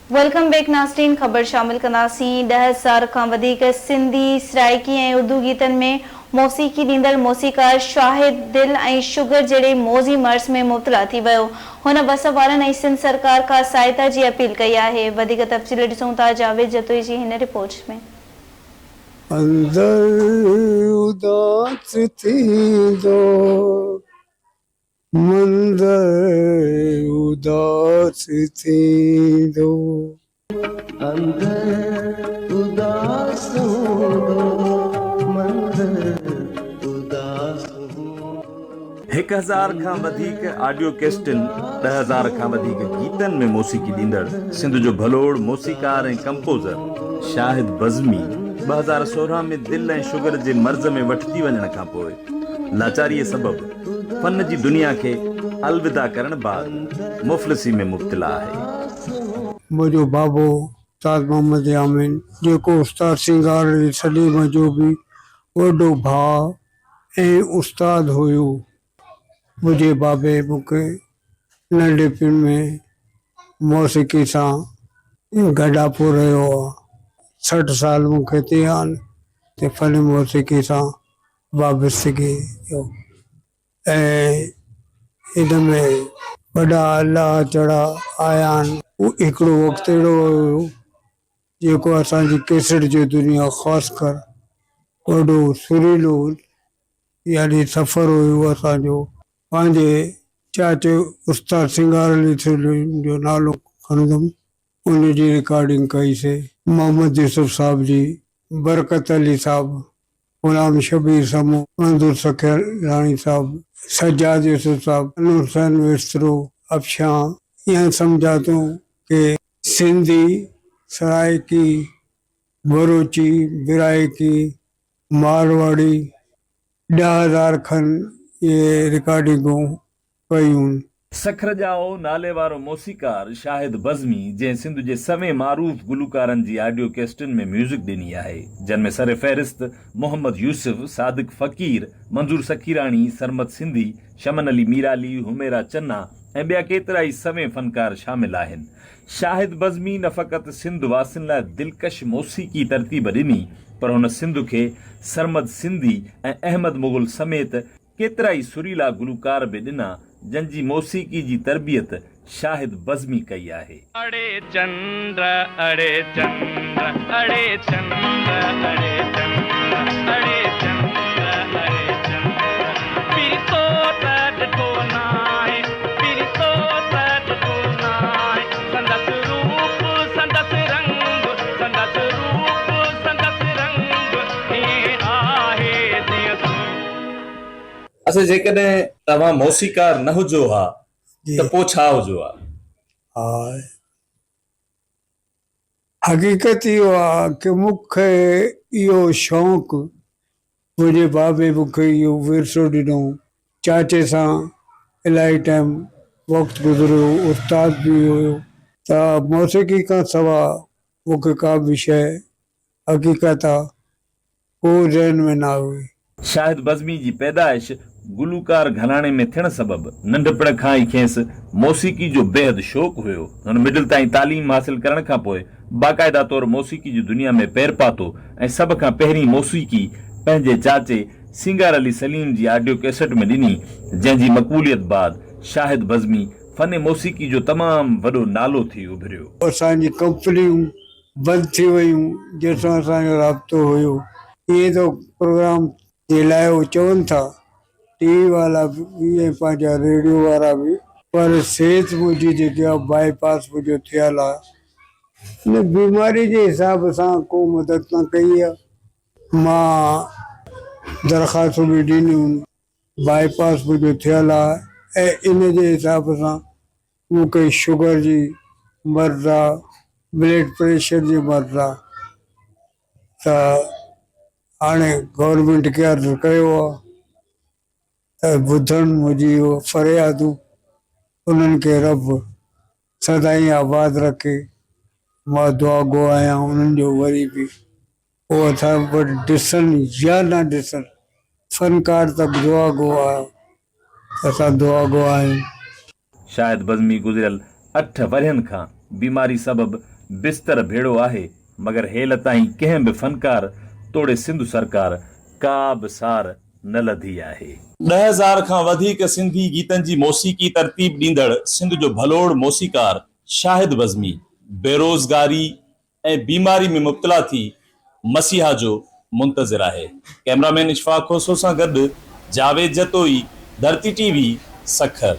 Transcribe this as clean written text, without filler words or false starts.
Welcome back नाज़रीन। ख़बर शामिल कंदासीं। 10,000 खां वधीक सिंधी सराइकी ऐं उर्दू गीतनि में मौसीक़ी ॾींदड़ मौसीक़ार शाहिद दिल ऐं शुगर जहिड़े मौज़ी मर्ज़ में मुब्तला थी वियो। हुन बस वारनि ऐं सिंध सरकार खां सहायता जी अपील कई आहे। वधीक तफ़सील ॾिसूं था जावेद जतोई जी हिन रिपोर्ट में। अंदर उदास थींदो मंदर उदास थींदो अंदर उदास हूंदो मंदर उदास हूंदो। 1000 खां वधीक ऑडियो कैस्टनि 10,000 खां वधीक गीतनि में मौसीक़ी ॾींदड़ सिंध जो भलोड़ मौसीक़ार ऐं कंपोज़र शाहिद बज़मी 2016 में दिल ऐं शुगर जे मर्ज़ में वठिजी वञण खां पोइ लाचारीअ सबबि फन जी दुनिया खे अलविदा करण बाद मुफ़लिसी में मुब्तला आहे। मुझो बाबो उस्ताद मोहम्मद यामीन जेको उस्ताद सिंगार सलीम जो भी वॾो भाउ ऐं उस्ताद हुयो। मुझे बाबे मूंखे नंढपिण में मौसीक़ी सां गॾापो रहियो आहे। 60 साल मूंखे थिया आहिनि ते फन मौसीक़ी सां वाबस्तगी जो ऐं इन में वॾा अलाह चढ़ा आया आहिनि। हिकिड़ो वक़्तु अहिड़ो हुयो जेको असांजी केसट जी दुनिया ख़ासि कर वॾो सुरीलो यानी सफ़र हुयो असांजो। पंहिंजे चाचे उस्ताद सिंगार अली जो नालो खणंदुमि। उन जी रिकॉर्डिंग कईसीं। मोहम्मद यूसुफ साहब जी, बरकत अली साहब, गुलाम शबीर समूह, मंजूर सखियानी साहब, सज्जाद यूसुफ साहब, हुसैन विस्तरो, अफशां। यह समझा तो कि सिंधी सराइकी बरूची बिराइकी मारवाड़ी 10,000 खन ये रिकॉर्डिंगूं कयूं। सखर जाओ नाले वारो मौसीक़ार शाहिद बज़मी जंहिं सिंध जे सवें मारूफ़ गुलूकारनि जी ऑडियो कैस्टनि में म्यूज़िक ॾिनी आहे, जिन में सर फ़हरिस्त मोहम्मद यूसुफ, सादिक फ़कीर, मंजूर सखीराणी, सरमद सिंधी, शमन अली मीराली, हुमेरा चन्ना ऐं ॿिया केतिरा ई सवें फ़नकार शामिल आहिनि। शाहिद बज़मी न फ़क़ति सिंध वासियुनि लाइ दिलकश मौसीक़ी तरतीब ॾिनी, पर हुन सिंध खे सरमद सिंधी ऐं अहमद मुग़ल समेत केतिरा ई सुरीला गुलूकार बि ॾिना, जंहिंजी मौसीक़ी जी तरबियत शाहिद बज़मी कई आहे। अड़े चंद्र अड़े चंद्र अड़े चंद्र अड़े चंद्र अड़े चंद्र अड़े चंद्र पीसो तट को नाय पीसो तट को नाय संदस रूप संदस रंग संदस रूप संदस रंग ये आहे दियस। असां जेकॾहिं तव्हां मौसीक़ार न हुजो हा त पोइ छा हुजो हा? हक़ीक़त इहो आहे कि मूंखे इहो शौक़ु मुंहिंजे बाबे मूंखे इहो विरसो ॾिनो। चाचे सां इलाही टाइम वक़्तु गुज़रियो, उस्ताद बि हुयो। त मौसीक़ी खां सवाइ मूंखे का बि शइ हक़ीक़त आहे को ज़हन में न हुई। शाहिद बज़मी जी पैदाइश गुलूकार घराणे में थियण सबबि नंढपण खां ई खेसि मौसीक़ी जो बेहद शौक़ु हुयो। हुन मिडिल ताईं तालीम हासिल करण खां पोइ बाक़ाइदा तौरु मौसीक़ी जी दुनिया में पैर पातो ऐं सभ खां पहिरीं मौसीक़ी पंहिंजे चाचे सिंगार अली सलीम जी ऑडियो कैसेट में ॾिनी, जंहिंजी मक़बूलियत बाद शाहिद बज़मी फन मौसीक़ी जो तमामु वॾो नालो थी उभरियो। असांजी कंपनियूं बंदि थी वियूं जंहिंसां असांजो राब्तो हुयो। इहे तो प्रोग्राम जे लाइ उहो चवनि था टीवी वारा बि ऐं पंहिंजा रेडियो वारा बि, पर सिहत मुंहिंजी जेकी आहे बाईपास मुंहिंजो थियल आहे। हिन बीमारी जे हिसाब सां को मदद न कई आहे। मां दरख़्वास्तूं बि ॾिनियूं, बाईपास मुंहिंजो थियल आहे ऐं इन जे हिसाब सां मूंखे शुगर जी मर्ज़ आहे, ब्लड प्रेशर जी मर्ज़ आहे। त हाणे गवर्नमेंट खे अर्ज़ु कयो आहे त ॿुधनि मुंहिंजी उहो फ़रियादूं, उन्हनि खे रब सदाईं आबाद रखे। मां दुआ गो आहियां उन्हनि जो वरी बि उहो असां वटि ॾिसनि या न ॾिसनि, फनकार त दुआ गो आहे, असां दुआ गो आहियूं। शाहिद बज़मी गुज़िरियल 8 वरहनि खां बीमारी सबबि बिस्तर भेड़ो आहे, मगर हेल ताईं कंहिं बि फनकार तोड़े सिंधु सरकार का बि सार न लधी आहे। 10,000 खां वधीक सिंधी गीतनि जी मौसीक़ी तरतीब ॾींदड़ सिंध जो भलोड़ मौसीकार शाहिद बज़मी बेरोज़गारी ऐं बीमारी में मुब्तला थी मसीहा जो मुंतज़िर आहे। कैमरामैन इशफाक खोसो सां गॾु जावेद जतोई, धरती टीवी, सखर।